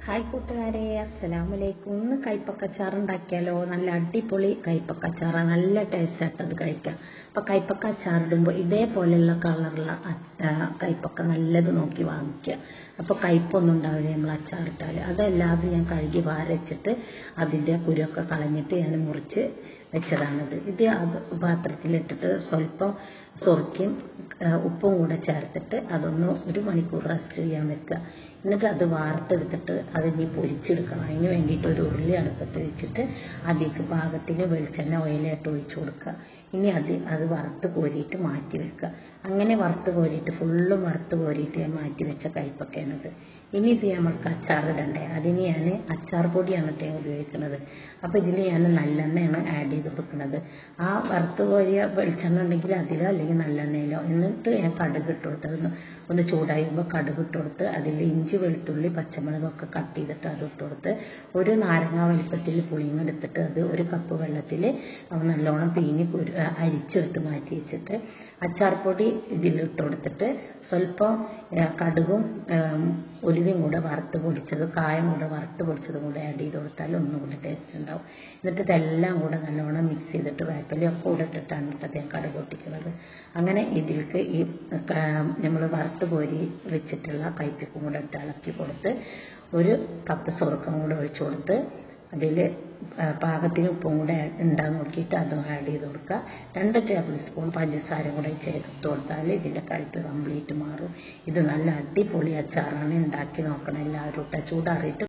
Hi കൂട്ടുകാരെ, അസ്സലാമലൈക്കും. ഇന്ന് കൈപ്പക്കച്ചാറ് ഉണ്ടാക്കിയാലോ? നല്ല അടിപൊളി കൈപ്പക്കച്ചാറ്, നല്ല ടേസ്റ്റ് ആയിട്ടത് കഴിക്കാം. അപ്പം കൈപ്പക്ക അച്ചാറിടുമ്പോൾ ഇതേപോലെയുള്ള കളറുള്ള കൈപ്പക്ക നല്ലത് നോക്കി വാങ്ങിക്കുക. അപ്പോൾ കയ്പൊന്നും ഉണ്ടാവില്ല നമ്മൾ അച്ചാറിട്ടാൽ. അതല്ലാതെ ഞാൻ കഴുകി വാരച്ചിട്ട് അതിൻ്റെ കുരുവൊക്കെ കളഞ്ഞിട്ട് ഞാൻ മുറിച്ച് വെച്ചതാണിത്. ഇത് പാത്രത്തിലിട്ടിട്ട് സ്വല്പം സുർക്കയും ഉപ്പും കൂടെ ചേർത്തിട്ട് അതൊന്ന് 1 മണിക്കൂർ റെസ്റ്റ് ചെയ്യാൻ വെക്കുക. എന്നിട്ട് അത് വാർത്തെടുത്തിട്ട് അതിനി പൊരിച്ചെടുക്കണം. അതിന് വേണ്ടിയിട്ട് ഒരു ഉരുളി അടുപ്പത്ത് വെച്ചിട്ട് അതിലേക്ക് പാകത്തിന് വെളിച്ചെണ്ണ ഓയിലായിട്ട് ഒഴിച്ചു കൊടുക്കുക. ഇനി അത് വറുത്ത് കോരിയിട്ട് മാറ്റി വെക്കുക. അങ്ങനെ വറുത്ത് കോരിയിട്ട് ഫുള്ളും വറുത്ത് കോരിയിട്ട് ഞാൻ മാറ്റി വെച്ച കൈപ്പക്കയാണിത്. ഇനി ഇത് നമ്മൾക്ക് അച്ചാറിടണ്ടേ. അതിന് ഞാൻ അച്ചാർ പൊടിയാണ് ഞാൻ ഉപയോഗിക്കുന്നത്. അപ്പോൾ ഇതിൽ ഞാൻ നല്ലെണ്ണയാണ് ആഡ് ചെയ്ത് കൊടുക്കുന്നത്. ആ വറുത്ത് കോരിയ വെളിച്ചെണ്ണ ഉണ്ടെങ്കിൽ അതിലോ അല്ലെങ്കിൽ നല്ലെണ്ണയിലോ. എന്നിട്ട് ഞാൻ കടുക് ഇട്ട് കൊടുത്തത് ഒന്ന് ചൂടായുമ്പോൾ കടുക് ഇട്ട് കൊടുത്ത് അതിൽ ഇഞ്ചി വെളുത്തുള്ളി പച്ചമുളകൊക്കെ കട്ട് ചെയ്തിട്ട് അത് ഇട്ട് കൊടുത്ത് ഒരു നാരങ്ങ വലിപ്പത്തിൽ പുളിങ്ങെടുത്തിട്ട് അത് 1 കപ്പ് വെള്ളത്തിൽ നല്ലോണം പീഞ്ഞ് അരിച്ചെടുത്ത് മാറ്റി വെച്ചിട്ട് അച്ചാർ പൊടി ഇതിലിട്ട് കൊടുത്തിട്ട് സ്വല്പം കടുകും ഉലുവയും കൂടെ വറുത്ത് പൊടിച്ചത് കായം കൂടെ വറുത്ത് പൊടിച്ചതും കൂടെ ആഡ് ചെയ്ത് കൊടുത്താൽ ഒന്നും കൂടെ ടേസ്റ്റ് ഉണ്ടാവും. എന്നിട്ട് ഇതെല്ലാം കൂടെ നല്ലോണം മിക്സ് ചെയ്തിട്ട് വേപ്പിലയൊക്കെ കൂടെ ഇട്ടിട്ടാണ് ഞാൻ കടുക് പൊട്ടിക്കുന്നത്. അങ്ങനെ ഇതിലേക്ക് ഈ നമ്മൾ വറുത്ത് കോരി വെച്ചിട്ടുള്ള കൈപ്പക്കും കൂടെ ഇട്ട് ഇളക്കി കൊടുത്ത് 1 കപ്പ് സുർക്കം കൂടെ ഒഴിച്ചു കൊടുത്ത് അതിൽ പാകത്തിന് ഉപ്പും കൂടെ ഉണ്ടാകുന്ന നോക്കിയിട്ട് അതും ആഡ് ചെയ്ത് കൊടുക്കുക. 2 ടേബിൾ സ്പൂൺ പഞ്ചസാര കൂടെ ചേർത്ത് കൊടുത്താൽ ഇതിൻ്റെ കയ്പ് കംപ്ലീറ്റ് മാറും. ഇത് നല്ല അടിപൊളി അച്ചാറാണ്. ഉണ്ടാക്കി നോക്കണം എല്ലാവരും. ചൂടാറിയിട്ട്